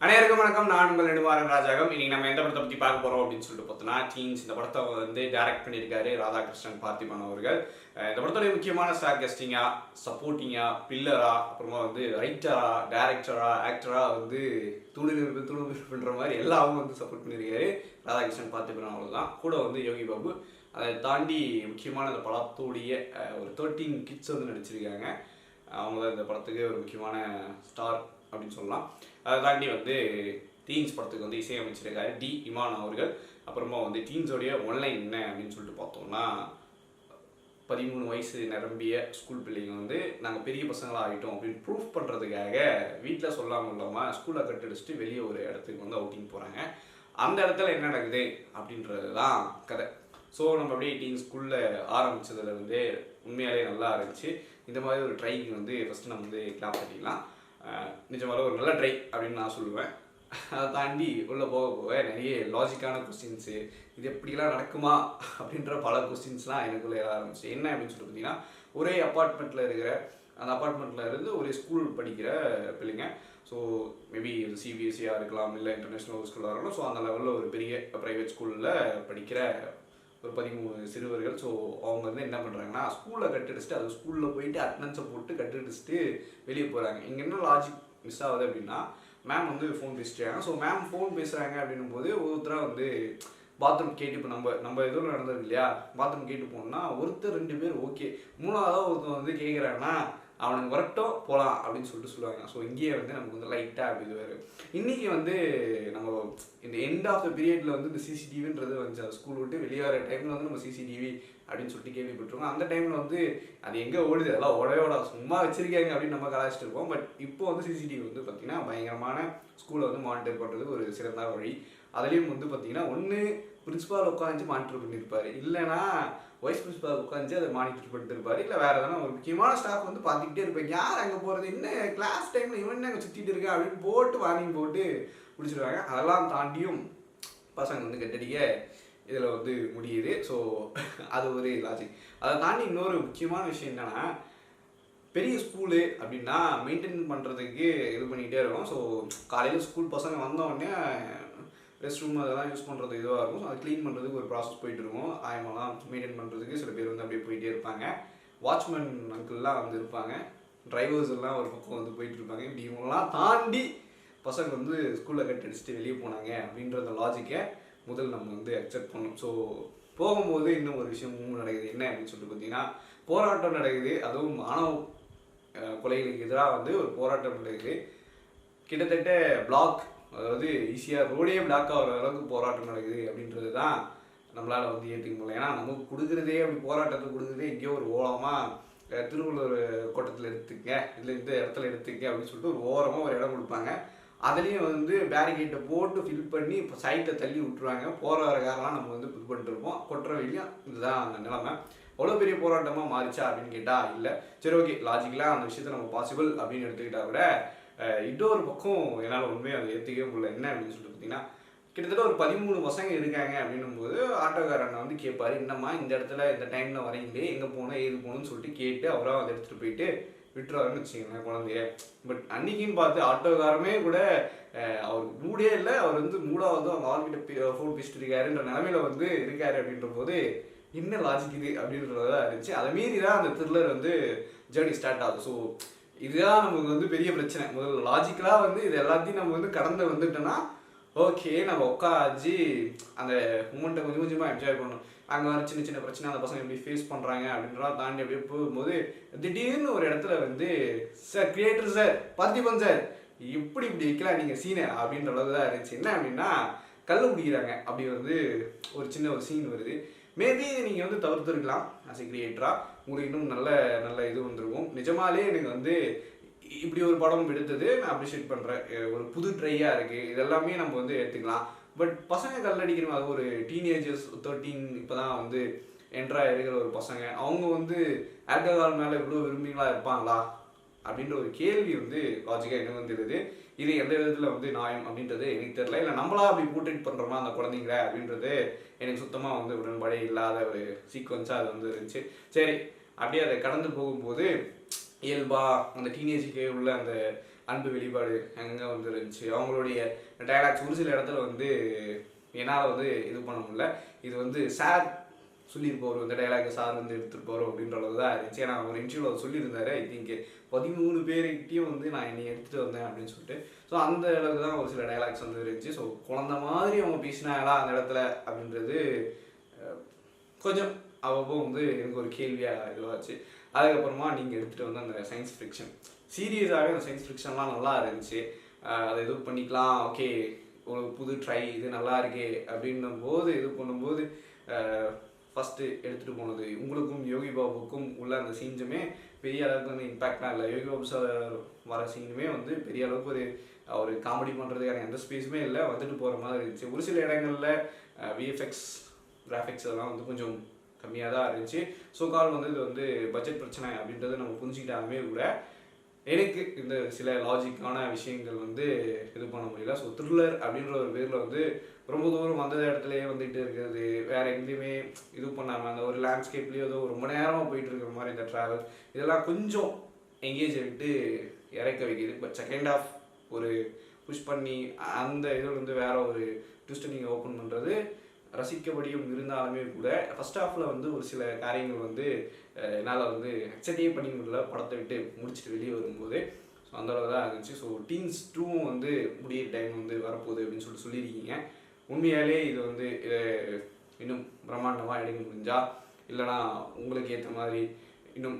அனைவருக்கும் வணக்கம். நான் உங்கள் நெடுமாறன் ராஜாகம். இன்னைக்கு நம்ம எந்த படத்தை பற்றி பார்க்க போகிறோம் அப்படின்னு சொல்லிட்டு பார்த்தோம்னா, டீன்ஸ். இந்த படத்தை வந்து டைரக்ட் பண்ணியிருக்காரு ராதாகிருஷ்ணன் பார்த்திபன் அவர்கள். இந்த படத்துடைய முக்கியமான ஸ்டார் கெஸ்டிங்கா, சப்போர்ட்டிங்கா, பில்லரா, அப்புறமா வந்து ரைட்டரா, டைரக்டரா, ஆக்டரா வந்து துணுன்ற மாதிரி எல்லாரும் வந்து சப்போர்ட் பண்ணியிருக்காரு ராதாகிருஷ்ணன் பார்த்திபன் அவர்கள் தான். கூட வந்து யோகி பாபு. அதை தாண்டி முக்கியமான இந்த படத்துடைய ஒரு 13 கிட்ஸ் வந்து நடிச்சிருக்காங்க. அவங்க இந்த படத்துக்கு ஒரு முக்கியமான ஸ்டார் அப்படின்னு சொல்லலாம். அதை தாண்டி வந்து டீன்ஸ் படத்துக்கு வந்து இசையமைச்சிருக்காரு டி இமான் அவர்கள். அப்புறமா வந்து டீன்ஸோடைய ஒன்லைன் என்ன அப்படின்னு சொல்லிட்டு பார்த்தோம்னா, 13 வயசு நிரம்பிய ஸ்கூல் பிள்ளைங்க வந்து நாங்கள் பெரிய பசங்களாக ஆகிட்டோம் அப்படின்னு ப்ரூஃப் பண்ணுறதுக்காக வீட்டில் சொல்லாமல் இல்லாமல் ஸ்கூலை கட்டடிச்சுட்டு வெளியே ஒரு இடத்துக்கு வந்து அவுட்டிங் போகிறாங்க. அந்த இடத்துல என்ன நடக்குது அப்படின்றது தான் கதை. ஸோ நம்ம அப்படியே டீன் ஸ்கூலில் ஆரம்பித்ததில் வந்து உண்மையாலே நல்லா இருந்துச்சு. இந்த மாதிரி ஒரு ட்ரைக்கு வந்து ஃபஸ்ட்டு நம்ம வந்து கிளாப் பண்ணிக்கலாம். நிஜமாக ஒரு நல்ல ட்ரை அப்படின்னு நான் சொல்லுவேன். அதை தாண்டி உள்ளே போக போக நிறைய லாஜிக்கான கொஸ்டின்ஸு, இது எப்படிலாம் நடக்குமா அப்படின்ற பல கொஸ்டின்ஸ்லாம் எனக்குள்ளே எழ ஆரம்பிச்சு. என்ன அப்படின்னு சொல்லிட்டு பார்த்தீங்கன்னா, ஒரே அப்பார்ட்மெண்ட்டில் இருக்கிற அந்த அப்பார்ட்மெண்ட்டில் இருந்து ஒரே ஸ்கூல் படிக்கிற பிள்ளைங்க. ஸோ மேபி இது சிபிஎஸ்சியாக இருக்கலாம், இல்லை இன்டர்நேஷ்னல் ஸ்கூலாக இருக்கலாம். ஸோ அந்த லெவலில் ஒரு பெரிய ப்ரைவேட் ஸ்கூலில் படிக்கிற ஒரு 13 சிறுவர்கள். ஸோ அவங்க வந்து என்ன பண்ணுறாங்கன்னா, ஸ்கூலில் கட்டடிச்சுட்டு அது ஸ்கூலில் போயிட்டு அட்டனன்ஸை போட்டு கட்டடிச்சுட்டு வெளியே போகிறாங்க. இங்கே என்ன லாஜிக் மிஸ் ஆகுது அப்படின்னா, மேம் வந்து ஃபோன் பேசிட்டாங்க. ஸோ மேம் ஃபோன் பேசுகிறாங்க அப்படின்னும் போது ஒருத்தராக வந்து பாத்ரூம் கேட்டு, இப்போ நம்ம எதுவும் நடந்தது இல்லையா, பாத்ரூம் கேட்டு போனோம்னா ஒருத்தர் 2 பேர் ஓகே, மூணாவதாக ஒருத்தர் வந்து கேட்குறாங்கன்னா அவனுக்கு வரட்டும் போகலாம் அப்படின்னு சொல்லுவாங்க. ஸோ இங்கேயே வந்து நமக்கு வந்து லைட்டாக அப்படி இது வரும். இன்றைக்கி வந்து நம்ம இந்த எண்ட் ஆஃப் த பீரியடில் வந்து இந்த சிசிடிவின்றது வந்து ஸ்கூல் விட்டு வெளியே வர டைமில் வந்து நம்ம சிசிடிவி அப்படின்னு சொல்லிட்டு கேள்விப்பட்டிருக்கோம். அந்த டைமில் வந்து அது எங்கே ஓடுது, அதெல்லாம் ஓட சும்மா வச்சுருக்காங்க அப்படின்னு நம்ம கலாச்சிட்டு இருப்போம். பட் இப்போ வந்து சிசிடிவி வந்து பார்த்திங்கன்னா பயங்கரமான ஸ்கூலை வந்து மானிட்டர் பண்ணுறது ஒரு சிறந்த வழி. அதுலேயும் வந்து பார்த்திங்கன்னா ஒன்று பிரின்ஸிபால் உட்காந்து மானிட்டர் பண்ணியிருப்பார், இல்லைனா வைஸ் பிரின்ஸிபால் உட்காந்து அதை மானிட்டர் பண்ணிருப்பாரு, இல்லை வேறு எதனா ஒரு முக்கியமான ஸ்டாஃப் வந்து பார்த்துக்கிட்டே இருப்பாங்க. யார் அங்கே போகிறது, என்ன கிளாஸ் டைமில் இவன் அங்கே சுற்றிட்டு இருக்கா அப்படின்னு போட்டு வார்னிங் போட்டு பிடிச்சிருவாங்க. அதெல்லாம் தாண்டியும் பசங்க வந்து கட்டடிக்க இதில் வந்து முடியுது. ஸோ அது ஒரு லாஜிக். அதை தாண்டி இன்னொரு முக்கியமான விஷயம் என்னென்னா, பெரிய ஸ்கூலு அப்படின்னா மெயின்டைன் பண்ணுறதுக்கு இது பண்ணிக்கிட்டே இருக்கும். ஸோ காலையில் ஸ்கூல் பசங்க வந்தோடனே ரெஸ்ட் ரூம் அதெல்லாம் யூஸ் பண்ணுறது இதுவாக இருக்கும். ஸோ அதை க்ளீன் பண்ணுறதுக்கு ஒரு ப்ராசஸ் போயிட்டுருக்கும். ஆயமெல்லாம் மெயின்டைன் பண்ணுறதுக்கு சில பேர் வந்து அப்படியே போயிட்டே இருப்பாங்க. வாட்ச்மேன் அங்கிள்லாம் வந்து இருப்பாங்க. டிரைவர்ஸ் எல்லாம் ஒரு பக்கம் வந்து போயிட்டுருப்பாங்க. இப்படி இவங்கெல்லாம் தாண்டி பசங்க வந்து ஸ்கூலில் கட் அடிச்சுட்டு வெளியே போனாங்க அப்படின்றத லாஜிக்கை முதல் நம்ம வந்து அக்செப்ட் பண்ணணும். ஸோ போகும்போது இன்னும் ஒரு விஷயமும் நடக்குது. என்ன அப்படின்னு சொல்லிட்டு பார்த்தீங்கன்னா, போராட்டம் நடக்குது. அதுவும் மாணவ கொலைகளுக்கு எதிராக வந்து ஒரு போராட்டம் நடக்குது. கிட்டத்தட்ட பிளாக், அதாவது ஈஸியாக ரோடே பிளாக் ஆகிற அளவுக்கு போராட்டம் நடக்குது அப்படின்றது தான் நம்மளால் வந்து ஏற்றுக்க முடியல. ஏன்னா நமக்கு கொடுக்குறதே அப்படி போராட்டத்தை கொடுக்குறதே எங்கேயோ ஒரு ஓரமாக திருவள்ளூர் கோட்டத்தில் எடுத்துக்க, இல்லை இந்த இடத்துல எடுத்துக்க அப்படின்னு சொல்லிட்டு ஒரு ஓரமாக ஒரு இடம் கொடுப்பாங்க. அதுலேயும் வந்து பேரிகேட்டை போட்டு ஃபில் பண்ணி இப்போ சைட்டில் தள்ளி விட்டுருவாங்க. போகிற வர காரெலாம் நம்ம வந்து இது பண்ணிட்டுருப்போம். கொட்டுற வெளியும் இதுதான் அந்த நிலைமை. அவ்வளோ பெரிய போராட்டமாக மாறிச்சா அப்படின்னு கேட்டால் இல்லை. சரி, ஓகே, லாஜிக்கலாக அந்த விஷயத்தை நம்ம பாசிபிள் அப்படின்னு எடுத்துக்கிட்டால் கூட இன்னொரு பக்கம் என்னால் உண்மையை அதை ஏற்றுக்கவே முடியல. என்ன அப்படின்னு சொல்லிட்டு பார்த்தீங்கன்னா, கிட்டத்தட்ட ஒரு 13 பசங்க இருக்காங்க அப்படின்னும் போது ஆட்டோக்காரனை வந்து கேட்பாரு, என்னம்மா இந்த இடத்துல இந்த டைமில் வரீங்களே, எங்கே போகணும் ஏது போகணும்னு சொல்லிட்டு கேட்டு அவராக அதை எடுத்துகிட்டு போயிட்டு விட்டுருவாருன்னு வச்சுக்கோங்களேன் குழந்தைய. பட் அன்னைக்குன்னு பார்த்து ஆட்டோக்காரமே கூட அவர் மூடே இல்லை, அவர் வந்து மூடாவது அவங்க ஆள்கிட்ட ஃபோன் பேசிட்டு இருக்காருன்ற நிலமையில வந்து இருக்காரு அப்படின்ற போது என்ன லாஜிக் இது அப்படின்றதா இருந்துச்சு. அதை மீறி தான் அந்த த்ரில்லர் வந்து ஜேர்னி ஸ்டார்ட் ஆகுது. ஸோ இதுதான் நமக்கு வந்து பெரிய பிரச்சனை. முதல்ல லாஜிக்கலாக வந்து இது எல்லாத்தையும் நம்ம வந்து கடந்து வந்துட்டோன்னா ஓகே, நம்ம உட்காந்து அந்த மூமெண்ட்டை கொஞ்சம் கொஞ்சமாக என்ஜாய் பண்ணணும். அங்கே வர சின்ன சின்ன பிரச்சனை அந்த பசங்க எப்படி ஃபேஸ் பண்ணுறாங்க அப்படின்றத தாண்டி அப்படியே போகும்போது திடீர்னு ஒரு இடத்துல வந்து, sir creator sir, Parthiban sir, இப்படி வைக்கலாம் நீங்கள் சீனை அப்படின்ற அளவுக்கு தான் இருந்துச்சு. என்ன அப்படின்னா, கல் குடிக்கிறாங்க அப்படி வந்து ஒரு சின்ன ஒரு சீன் வருது. மேபி நீங்கள் வந்து தவிர்த்துருக்கலாம் ஆஸ் எ கிரியேட்டராக, உங்களுக்கு இன்னும் நல்ல நல்ல இது வந்திருக்கும். நிஜமாலே எனக்கு வந்து இப்படி ஒரு படம் எடுத்தது நான் அப்ரிஷியேட் பண்ணுறேன். ஒரு புது ட்ரையாக இருக்குது, இதெல்லாமே நம்ம வந்து எடுத்துக்கலாம். பட் பசங்க கல்லடிக்கணும், அது ஒரு டீனேஜர்ஸ் 13 இப்போ தான் வந்து என்ட்ராக இருக்கிற ஒரு பசங்க, அவங்க வந்து ஆல்கஹால் மேலே இவ்வளோ விரும்பிங்களா இருப்பாங்களா அப்படின்ற ஒரு கேள்வி வந்து லாஜிக்காக என்ன வந்துடுது. இது எந்த விதத்தில் வந்து நியாயம் அப்படின்றது எனக்கு தெரியல. இல்லை நம்மளா அப்படி போர்ட்ரேட் பண்ணுறோமா அந்த குழந்தைங்கள அப்படின்றது எனக்கு சுத்தமாக வந்து உடன்பாடே இல்லாத ஒரு சீக்வன்ஸாக அது வந்து இருந்துச்சு. சரி, அப்படியே அதை கடந்து போகும்போது இயல்பா அந்த டீனேஜுக்கு உள்ள அந்த அன்பு வெளிப்பாடு அங்கே வந்து இருந்துச்சு. அவங்களுடைய டைலாக்ஸ் ஒரு சில இடத்துல வந்து என்னால் வந்து இது பண்ண முடியல. இது வந்து சார் சொல்லியிருப்போம், இந்த டைலாக் சார் வந்து எடுத்துகிட்டு போகிறோம் அப்படின்ற அளவு தான் இருந்துச்சு. ஏன்னா ஒரு இன்டர்வியூவில் சொல்லியிருந்தாரு, ஐ திங்க் 13 பேருக்கிட்டையும் வந்து நான் என்னை எடுத்துகிட்டு வந்தேன் அப்படின்னு சொல்லிட்டு. ஸோ அந்த அளவுக்கு தான் ஒரு சில டைலாக்ஸ் வந்து இருந்துச்சு. ஸோ குழந்த மாதிரி அவங்க பேசினாங்களா அந்த இடத்துல அப்படின்றது கொஞ்சம் அவ்வப்போ வந்து எனக்கு ஒரு கேள்வியாக இதுவாச்சு. அதுக்கப்புறமா நீங்கள் எடுத்துகிட்டு வந்து அந்த சயின்ஸ் ஃபிக்ஷன் சீரியஸாகவே அந்த சயின்ஸ் ஃபிக்ஷன்லாம் நல்லா இருந்துச்சு. அதை இது பண்ணிக்கலாம், ஓகே ஒரு புது ட்ரை இது நல்லா இருக்கே அப்படின்னும் போது இது பண்ணும்போது ஃபஸ்ட்டு எடுத்துகிட்டு போனது உங்களுக்கும் யோகி பாபுக்கும் உள்ள அந்த சீன்ஸுமே பெரிய அளவுக்கு வந்து இம்பேக்டாக இல்லை. யோகி பாபு சார் வர சீனுமே வந்து பெரிய அளவுக்கு ஒரு காமெடி பண்ணுறதுக்கான எந்த ஸ்பேஸுமே இல்லை, வந்துட்டு போகிற மாதிரி இருந்துச்சு. ஒரு சில இடங்களில் விஎஃப்எக்ஸ் கிராஃபிக்ஸ் அதெல்லாம் வந்து கொஞ்சம் கம்மியாக தான் இருந்துச்சு. ஸோ கால் வந்து இது வந்து பட்ஜெட் பிரச்சனை அப்படின்றத நம்ம புரிஞ்சுக்கிட்டாலுமே கூட எனக்கு இந்த சில லாஜிக்கான விஷயங்கள் வந்து இது பண்ண முடியல. ஸோ த்ரில்லர் அப்படின்ற ஒரு பேரில் வந்து ரொம்ப தூரம் வந்த இடத்துலையே வந்துட்டு இருக்கிறது, வேறு எங்கேயுமே இது பண்ணாமல் அந்த ஒரு லேண்ட்ஸ்கேப்லேயோ ஏதோ ரொம்ப நேரமாக போயிட்டு இருக்கிற மாதிரி இந்த ட்ராவல் இதெல்லாம் கொஞ்சம் எங்கேஜ் விட்டு இறக்க வைக்கிது. பட் செகண்ட் ஹாஃப் ஒரு புஷ் பண்ணி அந்த இதில் வந்து வேற ஒரு ட்விஸ்ட்டை நீங்கள் ஓப்பன் பண்ணுறது ரசிக்கபடியும் இருந்தாலுமே கூட ஃபர்ஸ்ட் ஹாஃபில் வந்து ஒரு சில காரியங்கள் வந்து என்னால் வந்து அக்செப்டே பண்ணி முடியல படத்தை விட்டு முடிச்சுட்டு வெளியே வரும்போது. ஸோ அந்தளவு தான் இருந்துச்சு. ஸோ டீன்ஸ் 2 வந்து முடியிற டைம் வந்து வரப்போகுது அப்படின்னு சொல்லியிருக்கீங்க. உண்மையாலே இது வந்து இன்னும் பிரம்மாண்டமாக எடுக்க முடிஞ்சா இல்லைனா உங்களுக்கு ஏற்ற மாதிரி இன்னும்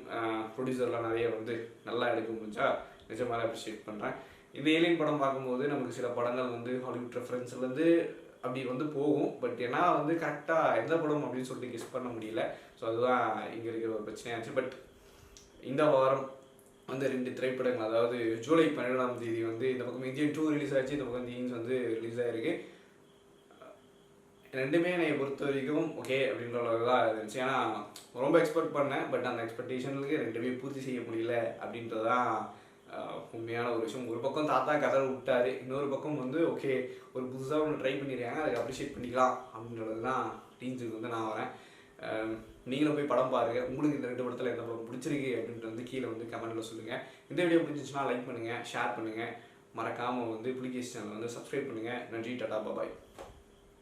ப்ரொடியூசர்லாம் நிறைய வந்து நல்லா எடுக்க முடிஞ்சா நிஜமாக அப்ரிஷியேட் பண்ணுறேன். இந்த ஏலியன் படம் பார்க்கும்போது நமக்கு சில படங்கள் வந்து ஹாலிவுட் ரெஃபரன்ஸ்லேருந்து அப்படி வந்து போகும். பட் ஏன்னா வந்து கரெக்டாக எந்த படம் அப்படின்னு சொல்லிட்டு கெஸ் பண்ண முடியல. ஸோ அதுதான் இங்கே இருக்கிற ஒரு பிரச்சனையாச்சு. பட் இந்த வாரம் வந்து 2 திரைப்படங்கள், அதாவது ஜூலை 12ஆம் தேதி வந்து இந்த பக்கம் இந்தியன் 2 ரிலீஸ் ஆச்சு, இந்த பக்கம் தீன்ஸ் வந்து ரிலீஸ் ஆகிருக்கு. ரெண்டுமே என்னை பொறுத்த வரைக்கும் ஓகே அப்படின்ற அளவுக்கு தான் இருந்துச்சு. ஏன்னா ரொம்ப எக்ஸ்பெக்ட் பண்ணேன், பட் அந்த எக்ஸ்பெக்டேஷனுக்கு ரெண்டுமே பூர்த்தி செய்ய முடியல அப்படின்றதான் உண்மையான ஒரு விஷயம். ஒரு பக்கம் தாத்தா கதை விட்டாரு, இன்னொரு பக்கம் வந்து ஓகே ஒரு புதுசாக ஒன்று ட்ரை பண்ணியிருக்காங்க, அதை அப்ரிஷியேட் பண்ணிக்கலாம் அப்படின்றது தான் டீன்ஸுக்கு வந்து நான் வரேன். நீங்களும் போய் படம் பாருங்கள். உங்களுக்கு இந்த 2 படத்தில் எந்த படம் பிடிச்சிருக்கு அப்படின்ட்டு வந்து கீழே வந்து கமெண்ட்டில் சொல்லுங்கள். இந்த வீடியோ பிடிச்சிச்சுன்னா லைக் பண்ணுங்கள், ஷேர் பண்ணுங்கள், மறக்காமல் வந்து புலிகேசி சேனல் வந்து சப்ஸ்கிரைப் பண்ணுங்கள். நன்றி, டாடா, பாய்.